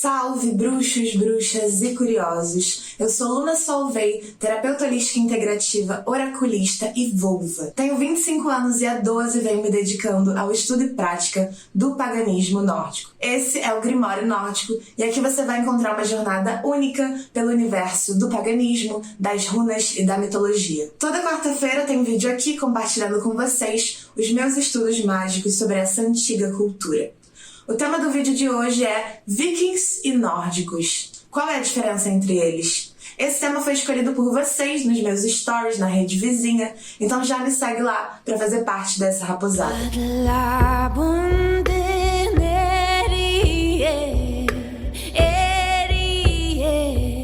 Salve, bruxos, bruxas e curiosos! Eu sou Luna Solveig, terapeuta holística integrativa, oraculista e vulva. Tenho 25 anos e há 12 venho me dedicando ao estudo e prática do paganismo nórdico. Esse é o Grimório Nórdico e aqui você vai encontrar uma jornada única pelo universo do paganismo, das runas e da mitologia. Toda quarta-feira tem vídeo aqui compartilhando com vocês os meus estudos mágicos sobre essa antiga cultura. O tema do vídeo de hoje é Vikings e Nórdicos. Qual é a diferença entre eles? Esse tema foi escolhido por vocês nos meus stories na rede vizinha, então já me segue lá para fazer parte dessa raposada.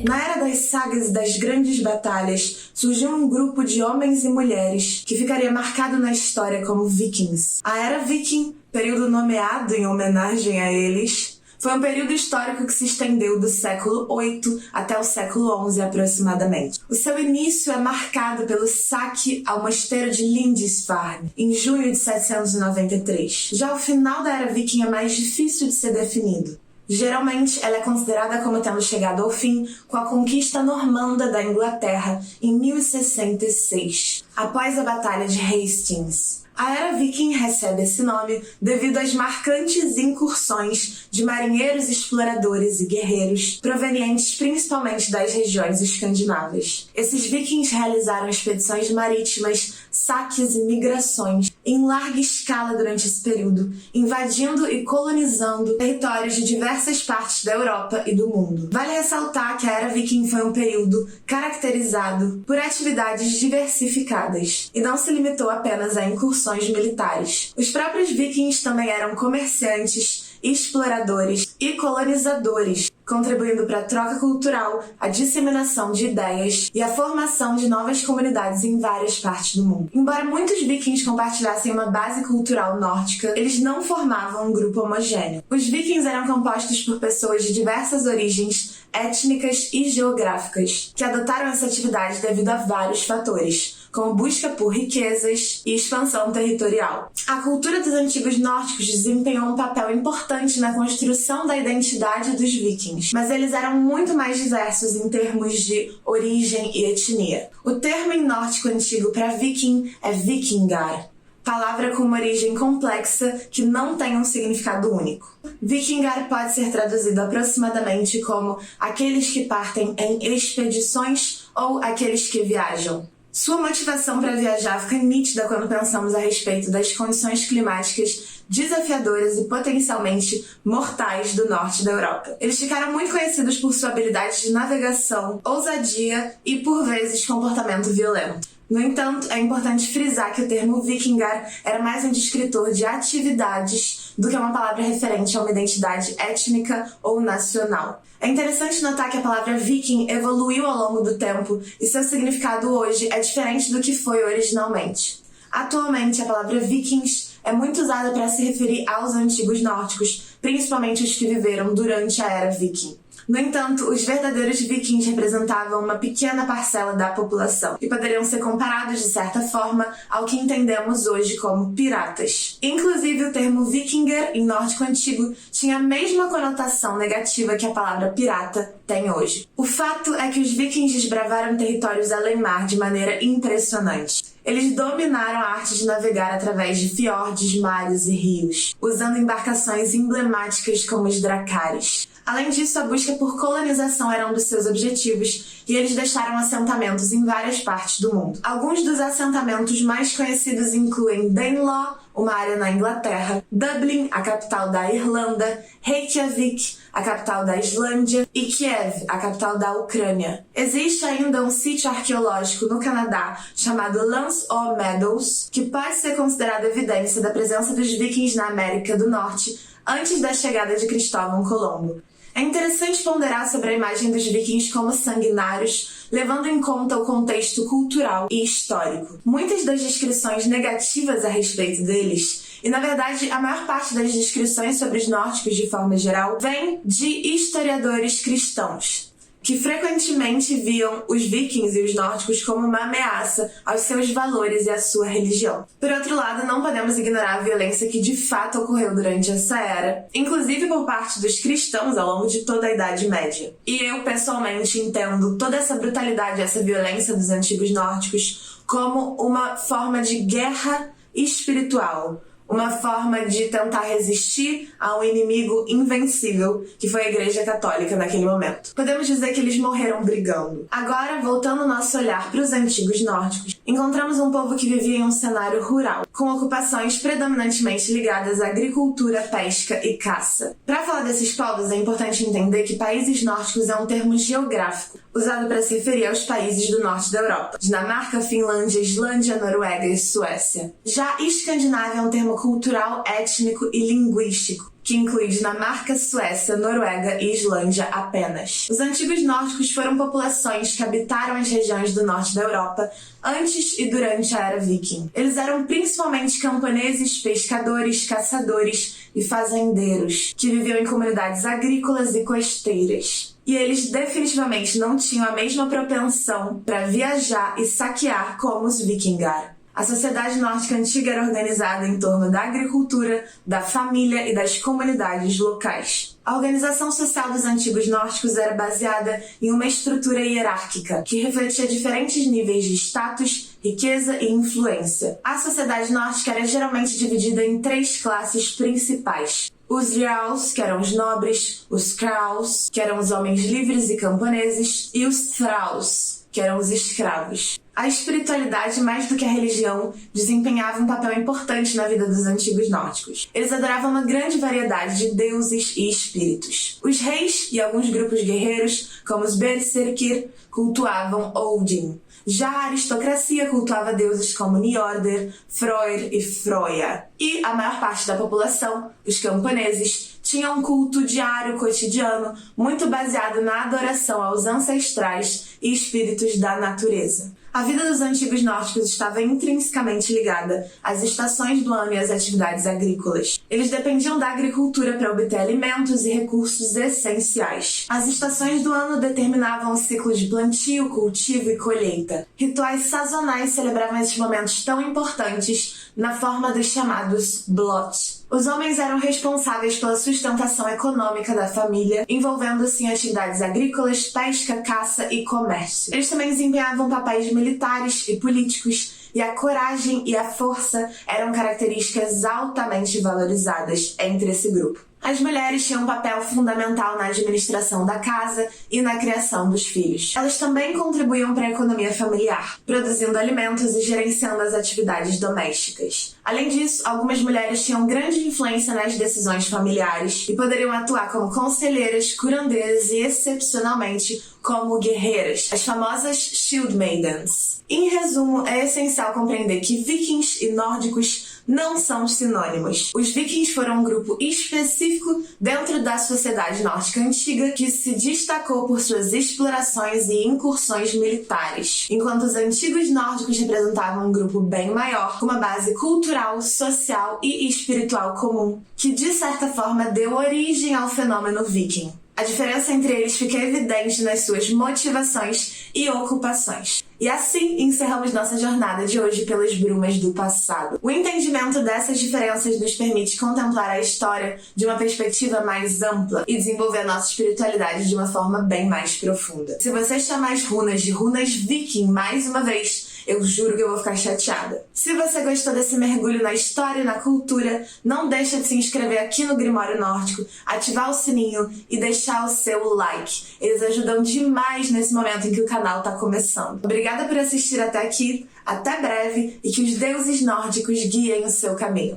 Na era das sagas e das grandes batalhas, surgiu um grupo de homens e mulheres que ficaria marcado na história como vikings. A Era Viking, período nomeado em homenagem a eles, foi um período histórico que se estendeu do século VIII até o século XI aproximadamente. O seu início é marcado pelo saque ao mosteiro de Lindisfarne, em junho de 793. Já o final da Era Viking é mais difícil de ser definido. Geralmente, ela é considerada como tendo chegado ao fim com a conquista normanda da Inglaterra em 1066, após a Batalha de Hastings. A Era Viking recebe esse nome devido às marcantes incursões de marinheiros, exploradores e guerreiros provenientes principalmente das regiões escandinavas. Esses vikings realizaram expedições marítimas, saques e migrações em larga escala durante esse período, invadindo e colonizando territórios de diversas partes da Europa e do mundo. Vale ressaltar que a Era Viking foi um período caracterizado por atividades diversificadas e não se limitou apenas a incursões militares. Os próprios vikings também eram comerciantes, exploradores e colonizadores, contribuindo para a troca cultural, a disseminação de ideias e a formação de novas comunidades em várias partes do mundo. Embora muitos vikings compartilhassem uma base cultural nórdica, eles não formavam um grupo homogêneo. Os vikings eram compostos por pessoas de diversas origens étnicas e geográficas, que adotaram essa atividade devido a vários fatores, como busca por riquezas e expansão territorial. A cultura dos antigos nórdicos desempenhou um papel importante na construção da identidade dos vikings, mas eles eram muito mais diversos em termos de origem e etnia. O termo em nórdico antigo para viking é vikingar, palavra com uma origem complexa que não tem um significado único. Vikingar pode ser traduzido aproximadamente como aqueles que partem em expedições ou aqueles que viajam. Sua motivação para viajar fica nítida quando pensamos a respeito das condições climáticas desafiadoras e potencialmente mortais do norte da Europa. Eles ficaram muito conhecidos por sua habilidade de navegação, ousadia e, por vezes, comportamento violento. No entanto, é importante frisar que o termo vikingar era mais um descritor de atividades do que uma palavra referente a uma identidade étnica ou nacional. É interessante notar que a palavra viking evoluiu ao longo do tempo e seu significado hoje é diferente do que foi originalmente. Atualmente, a palavra vikings é muito usada para se referir aos antigos nórdicos, principalmente os que viveram durante a Era Viking. No entanto, os verdadeiros vikings representavam uma pequena parcela da população e poderiam ser comparados, de certa forma, ao que entendemos hoje como piratas. Inclusive, o termo vikinger, em nórdico antigo, tinha a mesma conotação negativa que a palavra pirata tem hoje. O fato é que os vikings desbravaram territórios além-mar de maneira impressionante. Eles dominaram a arte de navegar através de fiordes, mares e rios, usando embarcações emblemáticas como os dracares. Além disso, a busca por colonização era um dos seus objetivos e eles deixaram assentamentos em várias partes do mundo. Alguns dos assentamentos mais conhecidos incluem Danelaw, uma área na Inglaterra, Dublin, a capital da Irlanda, Reykjavik, a capital da Islândia, e Kiev, a capital da Ucrânia. Existe ainda um sítio arqueológico no Canadá chamado Lance o Meadows, que pode ser considerado evidência da presença dos vikings na América do Norte antes da chegada de Cristóvão Colombo. É interessante ponderar sobre a imagem dos vikings como sanguinários, levando em conta o contexto cultural e histórico. Muitas das descrições negativas a respeito deles, e na verdade a maior parte das descrições sobre os nórdicos de forma geral, vem de historiadores cristãos, que frequentemente viam os vikings e os nórdicos como uma ameaça aos seus valores e à sua religião. Por outro lado, não podemos ignorar a violência que de fato ocorreu durante essa era, inclusive por parte dos cristãos ao longo de toda a Idade Média. E eu, pessoalmente, entendo toda essa brutalidade, essa violência dos antigos nórdicos como uma forma de guerra espiritual, uma forma de tentar resistir a um inimigo invencível, que foi a Igreja Católica naquele momento. Podemos dizer que eles morreram brigando. Agora, voltando o nosso olhar para os antigos nórdicos, encontramos um povo que vivia em um cenário rural, com ocupações predominantemente ligadas à agricultura, pesca e caça. Para falar desses povos, é importante entender que países nórdicos é um termo geográfico, usado para se referir aos países do norte da Europa: Dinamarca, Finlândia, Islândia, Noruega e Suécia. Já Escandinávia é um termo cultural, étnico e linguístico, que inclui Dinamarca, Suécia, Noruega e Islândia apenas. Os antigos nórdicos foram populações que habitaram as regiões do norte da Europa antes e durante a Era Viking. Eles eram principalmente camponeses, pescadores, caçadores e fazendeiros, que viviam em comunidades agrícolas e costeiras. E eles definitivamente não tinham a mesma propensão para viajar e saquear como os Vikingar. A sociedade nórdica antiga era organizada em torno da agricultura, da família e das comunidades locais. A organização social dos antigos nórdicos era baseada em uma estrutura hierárquica, que refletia diferentes níveis de status, riqueza e influência. A sociedade nórdica era geralmente dividida em 3 classes principais: os Jarls, que eram os nobres, os Krauls, que eram os homens livres e camponeses, e os Thralls, que eram os escravos. A espiritualidade, mais do que a religião, desempenhava um papel importante na vida dos antigos nórdicos. Eles adoravam uma grande variedade de deuses e espíritos. Os reis e alguns grupos guerreiros, como os Berserkir, cultuavam Odin. Já a aristocracia cultuava deuses como Njordr, Freyr e Froya. E a maior parte da população, os camponeses, tinha um culto diário cotidiano muito baseado na adoração aos ancestrais e espíritos da natureza. A vida dos antigos nórdicos estava intrinsecamente ligada às estações do ano e às atividades agrícolas. Eles dependiam da agricultura para obter alimentos e recursos essenciais. As estações do ano determinavam o ciclo de plantio, cultivo e colheita. Rituais sazonais celebravam esses momentos tão importantes na forma dos chamados blot. Os homens eram responsáveis pela sustentação econômica da família, envolvendo-se em atividades agrícolas, pesca, caça e comércio. Eles também desempenhavam papéis militares e políticos, e a coragem e a força eram características altamente valorizadas entre esse grupo. As mulheres tinham um papel fundamental na administração da casa e na criação dos filhos. Elas também contribuíam para a economia familiar, produzindo alimentos e gerenciando as atividades domésticas. Além disso, algumas mulheres tinham grande influência nas decisões familiares e poderiam atuar como conselheiras, curandeiras e, excepcionalmente, como guerreiras, as famosas Shield Maidens. Em resumo, é essencial compreender que vikings e nórdicos não são sinônimos. Os vikings foram um grupo específico dentro da sociedade nórdica antiga que se destacou por suas explorações e incursões militares, enquanto os antigos nórdicos representavam um grupo bem maior, com uma base cultural, social e espiritual comum, que de certa forma deu origem ao fenômeno viking. A diferença entre eles fica evidente nas suas motivações e ocupações. E assim encerramos nossa jornada de hoje pelas brumas do passado. O entendimento dessas diferenças nos permite contemplar a história de uma perspectiva mais ampla e desenvolver a nossa espiritualidade de uma forma bem mais profunda. Se você chamar as runas de runas viking mais uma vez, eu juro que eu vou ficar chateada. Se você gostou desse mergulho na história e na cultura, não deixa de se inscrever aqui no Grimório Nórdico, ativar o sininho e deixar o seu like. Eles ajudam demais nesse momento em que o canal está começando. Obrigada por assistir até aqui, até breve e que os deuses nórdicos guiem o seu caminho.